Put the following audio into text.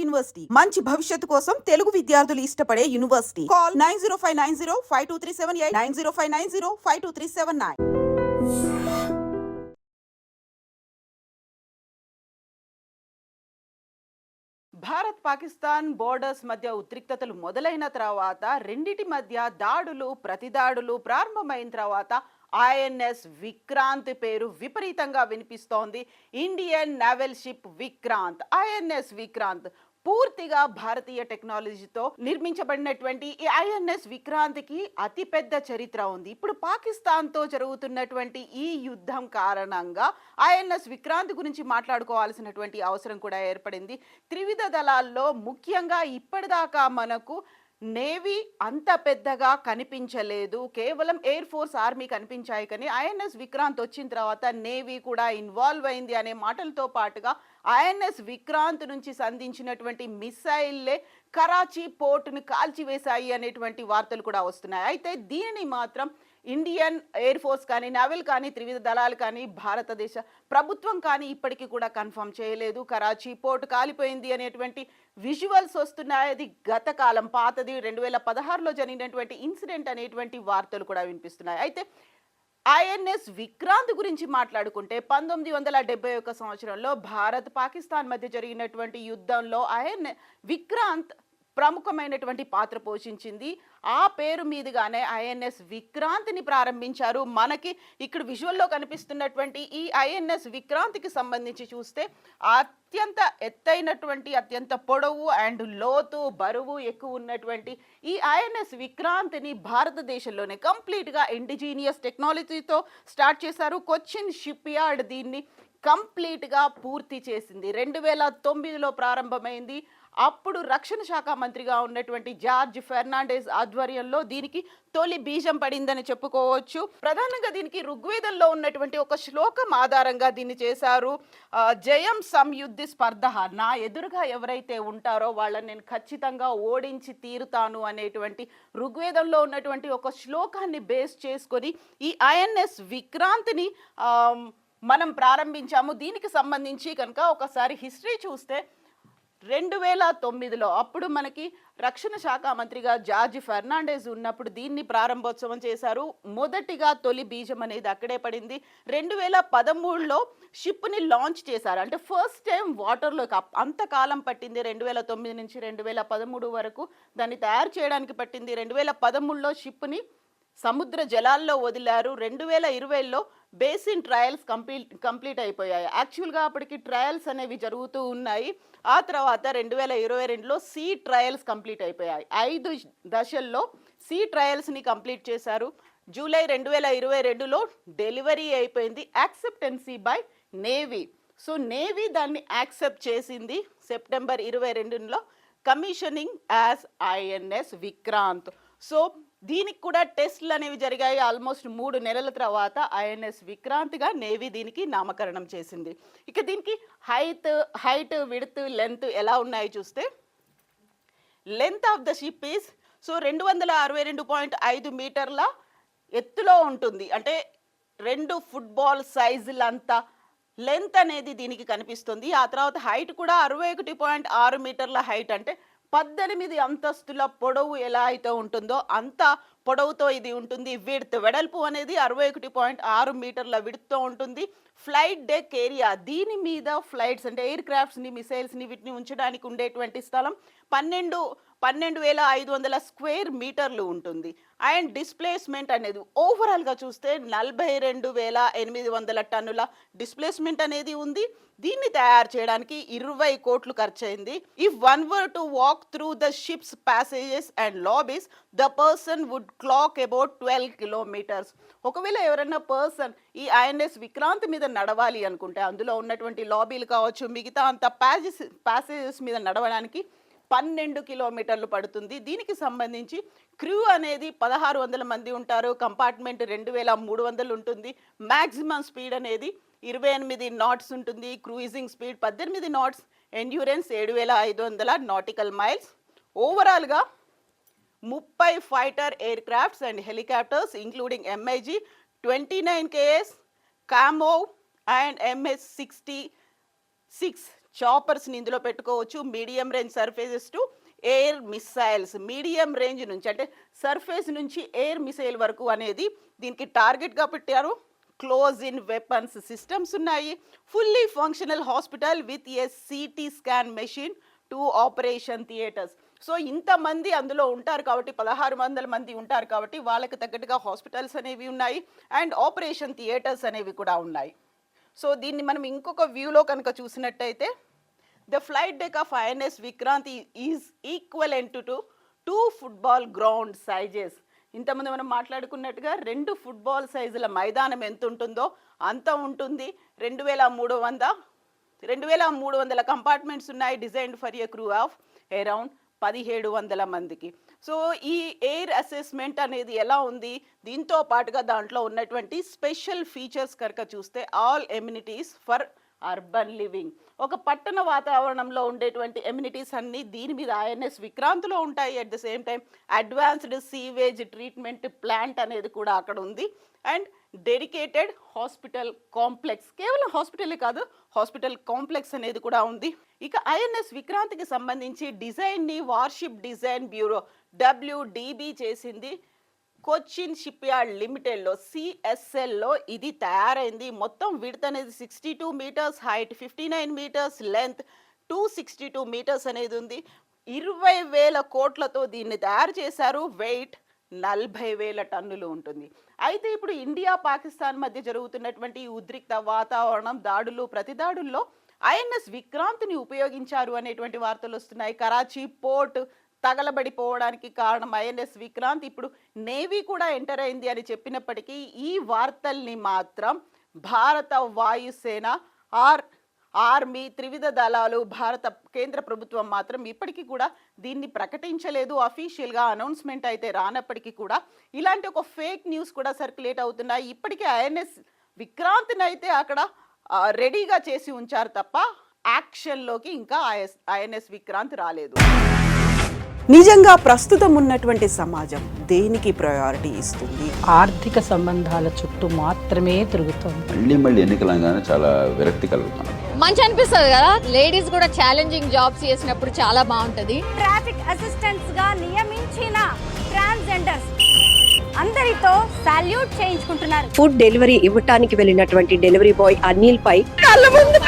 University మంచి భవిష్యత్తు కోసం తెలుగు విద్యార్థులు ఇష్టపడే university. Call 9059052378 9059052379. Bharat Pakistan borders మధ్య ఉద్రిక్తతలు మొదలైన తర్వాత రెండిటి మధ్య దాడులు ప్రతిదాడులు ప్రారంభమైన తర్వాత ఐఎన్ఎస్ విక్రాంత్ పేరు విపరీతంగా వినిపిస్తోంది. Indian naval ship Vikrant, INS Vikrant పూర్తిగా భారతీయ టెక్నాలజీతో నిర్మించబడినటువంటి ఈ ఐఎన్ఎస్ విక్రాంత్కి అతిపెద్ద చరిత్ర ఉంది. ఇప్పుడు పాకిస్తాన్తో జరుగుతున్నటువంటి ఈ యుద్ధం కారణంగా ఐఎన్ఎస్ విక్రాంత్ గురించి మాట్లాడుకోవాల్సినటువంటి అవసరం కూడా ఏర్పడింది. త్రివిధ దళాల్లో ముఖ్యంగా ఇప్పటిదాకా మనకు నేవీ అంత పెద్దగా కనిపించలేదు, కేవలం ఎయిర్ ఫోర్స్ ఆర్మీ కనిపించాయి. కానీ ఐఎన్ఎస్ విక్రాంత్ వచ్చిన తర్వాత నేవీ కూడా ఇన్వాల్వ్ అయింది అనే మాటలతో పాటుగా ఐఎన్ఎస్ విక్రాంత్ నుంచి సంధించినటువంటి మిసైల్లే కరాచీ పోర్టును కాల్చివేశాయి అనేటువంటి వార్తలు కూడా వస్తున్నాయి. అయితే దీనిని మాత్రం ఇండియన్ ఎయిర్ ఫోర్స్ కానీ నేవల్ కానీ త్రివిధ దళాలు కానీ భారతదేశ ప్రభుత్వం కానీ ఇప్పటికీ కూడా కన్ఫర్మ్ చేయలేదు. కరాచీ పోర్ట్ కాలిపోయింది అనేటువంటి విజువల్స్ వస్తున్నాయి. అది గత కాలం పాతది 2016లో జరిగినటువంటి ఇన్సిడెంట్ అనేటువంటి వార్తలు కూడా వినిపిస్తున్నాయి. అయితే ఐఎన్ఎస్ విక్రాంత్ గురించి మాట్లాడుకుంటే 1971 సంవత్సరంలో భారత్ పాకిస్తాన్ మధ్య జరిగినటువంటి యుద్ధంలో విక్రాంత్ ప్రముఖమైనటువంటి పాత్ర పోషించింది. ఆ పేరు మీదుగానే ఐఎన్ఎస్ విక్రాంత్ని ప్రారంభించారు. మనకి ఇక్కడ విజువల్లో కనిపిస్తున్నటువంటి ఈ ఐఎన్ఎస్ విక్రాంత్కి సంబంధించి చూస్తే అత్యంత ఎత్తైనటువంటి అత్యంత పొడవు అండ్ లోతు బరువు ఎక్కువ ఉన్నటువంటి ఈ ఐఎన్ఎస్ విక్రాంత్ని భారతదేశంలోనే కంప్లీట్గా ఇండిజీనియస్ టెక్నాలజీతో స్టార్ట్ చేశారు. కొచ్చిన్ షిప్ యార్డ్ దీన్ని కంప్లీట్గా పూర్తి చేసింది. 2009లో ప్రారంభమైంది. అప్పుడు రక్షణ శాఖ మంత్రిగా ఉన్నటువంటి జార్జ్ ఫెర్నాండెస్ ఆధ్వర్యంలో దీనికి తొలి బీజం పడిందని చెప్పుకోవచ్చు. ప్రధానంగా దీనికి ఋగ్వేదంలో ఉన్నటువంటి ఒక శ్లోకం ఆధారంగా దీన్ని చేశారు. జయం సంయుద్ధి స్పర్ధ, నా ఎదురుగా ఎవరైతే ఉంటారో వాళ్ళని నేను ఖచ్చితంగా ఓడించి తీరుతాను అనేటువంటి ఋగ్వేదంలో ఉన్నటువంటి ఒక శ్లోకాన్ని బేస్ చేసుకొని ఈ ఐఎన్ఎస్ విక్రాంత్ని మనం ప్రారంభించాము. దీనికి సంబంధించి కనుక ఒకసారి హిస్టరీ చూస్తే 2009లో అప్పుడు మనకి రక్షణ శాఖ మంత్రిగా జార్జ్ ఫెర్నాండెస్ ఉన్నప్పుడు దీన్ని ప్రారంభోత్సవం చేశారు. మొదటిగా తొలి బీజం అనేది అక్కడే పడింది. 2013లో షిప్ని లాంచ్ చేశారు. అంటే ఫస్ట్ టైం వాటర్లోకి అంతకాలం పట్టింది. 2009 నుంచి 2013 వరకు దాన్ని తయారు చేయడానికి పట్టింది. 2013లో షిప్ని సముద్ర జలాల్లో వదిలారు. 2020లో బేసిన్ ట్రయల్స్ కంప్లీట్ అయిపోయాయి. యాక్చువల్గా అప్పటికి ట్రయల్స్ అనేవి జరుగుతూ ఉన్నాయి. ఆ తర్వాత 2022లో సీ ట్రయల్స్ కంప్లీట్ అయిపోయాయి. 5 దశల్లో సీ ట్రయల్స్ని కంప్లీట్ చేశారు. జూలై 2022లో డెలివరీ అయిపోయింది, acceptance by navy. So navy దాన్ని యాక్సెప్ట్ చేసింది. సెప్టెంబర్ 22లో commissioning as INS Vikrant. So దీనికి కూడా టెస్ట్లు అనేవి జరిగాయి. ఆల్మోస్ట్ 3 నెలల తర్వాత ఐఎన్ఎస్ విక్రాంత్గా నేవీ దీనికి నామకరణం చేసింది. ఇక దీనికి హైట్ విడ్త్ లెంత్ ఎలా ఉన్నాయి చూస్తే, length of the ship is 262.5 మీటర్ల ఎత్తులో ఉంటుంది. అంటే 2 ఫుట్బాల్ సైజులంతా లెంత్ అనేది దీనికి కనిపిస్తుంది. ఆ తర్వాత హైట్ కూడా 61.6 మీటర్ల హైట్, అంటే 18 అంతస్తుల పొడవు ఎలా అయితే ఉంటుందో అంత పొడవుతో ఇది ఉంటుంది. విడ్త్ వెడల్పు అనేది 61.6 మీటర్ల విడ్త్తో ఉంటుంది. ఫ్లైట్ డెక్ ఏరియా, దీని మీద ఫ్లైట్స్ అంటే ఎయిర్ క్రాఫ్ట్స్ని మిసైల్స్ని వీటిని ఉంచడానికి ఉండేటువంటి స్థలం 12,500 స్క్వేర్ మీటర్లు ఉంటుంది. అండ్ డిస్ప్లేస్మెంట్ అనేది ఓవరాల్గా చూస్తే 42,800 టన్నుల డిస్ప్లేస్మెంట్ అనేది ఉంది. దీన్ని తయారు చేయడానికి 20 కోట్లు ఖర్చు అయింది. If one were to walk through the ships passages and lobbies the person would clock about 12 kilometres. ఒకవేళ ఎవరైనా పర్సన్ ఈ ఐఎన్ఎస్ విక్రాంత్ మీద నడవాలి అనుకుంటే అందులో ఉన్నటువంటి లాబీలు కావచ్చు, మిగతా అంత ప్యాసేజెస్ మీద నడవడానికి 12 కిలోమీటర్లు పడుతుంది. దీనికి సంబంధించి క్రూ అనేది 1600 మంది ఉంటారు. కంపార్ట్మెంట్ 2300 ఉంటుంది. మ్యాక్సిమం స్పీడ్ అనేది 28 నాట్స్ ఉంటుంది. Cruising speed 18 knots. Endurance 7500 nautical miles. ఓవరాల్గా 30 fighter aircrafts and helicopters including MiG 29 KS, Kamov and MS-66 చాపర్స్ని ఇందులో పెట్టుకోవచ్చు. Medium range surfaces to air missiles, medium range నుంచి అంటే సర్ఫేస్ నుంచి ఎయిర్ మిసైల్ వరకు అనేది దీనికి టార్గెట్గా పెట్టారు. క్లోజ్ ఇన్ వెపన్స్ సిస్టమ్స్ ఉన్నాయి. Fully functional hospital with a CT scan machine, 2 operation theatres. So ఇంతమంది అందులో ఉంటారు కాబట్టి 1600 మంది ఉంటారు కాబట్టి వాళ్ళకి తగ్గట్టుగా హాస్పిటల్స్ అనేవి ఉన్నాయి అండ్ ఆపరేషన్ థియేటర్స్ అనేవి కూడా ఉన్నాయి. సో దీన్ని మనం ఇంకొక వ్యూలో కనుక చూసినట్టయితే the flight deck of INS Vikrant is equivalent to 2 football ground sizes. ఇంతమంది మనం మాట్లాడుకున్నట్టుగా 2 ఫుట్బాల్ సైజుల మైదానం ఎంత ఉంటుందో అంత ఉంటుంది. 2300 కంపార్ట్మెంట్స్ ఉన్నాయి, designed for a crew of around 1700 మందికి. సో ఈ ఎయిర్ అసెస్మెంట్ అనేది ఎలా ఉంది, దీంతో పాటుగా దాంట్లో ఉన్నటువంటి స్పెషల్ ఫీచర్స్ కనుక చూస్తే all amenities for urban living, ఒక పట్టణ వాతావరణంలో ఉండేటువంటి ఎమ్యూనిటీస్ అన్నీ దీని మీద ఐఎన్ఎస్ విక్రాంత్లో ఉంటాయి. At the same time advanced sewage treatment plant అనేది కూడా అక్కడ ఉంది అండ్ డెడికేటెడ్ హాస్పిటల్ కాంప్లెక్స్, కేవలం హాస్పిటలే కాదు హాస్పిటల్ కాంప్లెక్స్ అనేది కూడా ఉంది. ఇక ఐఎన్ఎస్ విక్రాంత్కి సంబంధించి డిజైన్ని వార్షిప్ డిజైన్ బ్యూరో WDB చేసింది. కొచ్చిన్ షిప్ యార్డ్ లిమిటెడ్లో CSLలో ఇది తయారైంది. మొత్తం విడ్త్ అనేది 62 metres, height 59 metres, length 262 metres అనేది ఉంది. 20,000 కోట్లతో దీన్ని తయారు చేశారు. వెయిట్ 40,000 టన్నులు ఉంటుంది. అయితే ఇప్పుడు ఇండియా పాకిస్తాన్ మధ్య జరుగుతున్నటువంటి ఉద్రిక్త వాతావరణం, దాడులు, ప్రతిదాడుల్లో ఐఎన్ఎస్ విక్రాంత్ని ఉపయోగించారు అనేటువంటి వార్తలు వస్తున్నాయి. కరాచీ పోర్ట్ తగలబడిపోవడానికి కారణం ఐఎన్ఎస్ విక్రాంత్. ఇప్పుడు నేవీ కూడా ఎంటర్ అయింది అని చెప్పినప్పటికీ ఈ వార్తల్ని మాత్రం భారత వాయుసేన, ఆర్మీ, త్రివిధ దళాలు, భారత కేంద్ర ప్రభుత్వం మాత్రం ఇప్పటికీ కూడా దీన్ని ప్రకటించలేదు. అఫీషియల్గా అనౌన్స్మెంట్ అయితే రానప్పటికీ కూడా ఇలాంటి ఒక ఫేక్ న్యూస్ కూడా సర్క్యులేట్ అవుతున్నాయి. ఇప్పటికీ ఐఎన్ఎస్ విక్రాంత్ని అయితే అక్కడ రెడీగా చేసి ఉంచారు తప్ప యాక్షన్లోకి ఇంకా ఐఎన్ఎస్ విక్రాంత్ రాలేదు. నిజంగా ప్రస్తుతం ఉన్నటువంటి సమాజం దేనికి ప్రయారిటీ ఇస్తుంది? ఆర్థిక సంబంధాల చుట్టూ మాత్రమే తిరుగుతుంది. మళ్ళీ ఎన్నికలంగానే చాలా విరక్తి కలుగుతాను. మంచి అనిపిస్తుంది కదా, లేడీస్ కూడా ఛాలెంజింగ్ జాబ్స్ చేసినప్పుడు చాలా బాగుంటది. ట్రాఫిక్ అసిస్టెంట్స్ గా నియమించిన ట్రాన్స్జెండర్స్ అందరితో సాల్యూట్ చేయించుకుంటున్నారు. ఫుడ్ డెలివరీ ఇవ్వటానికి వెళ్ళినటువంటి డెలివరీ బాయ్ అనిల్ పై కళ్ళ ముందు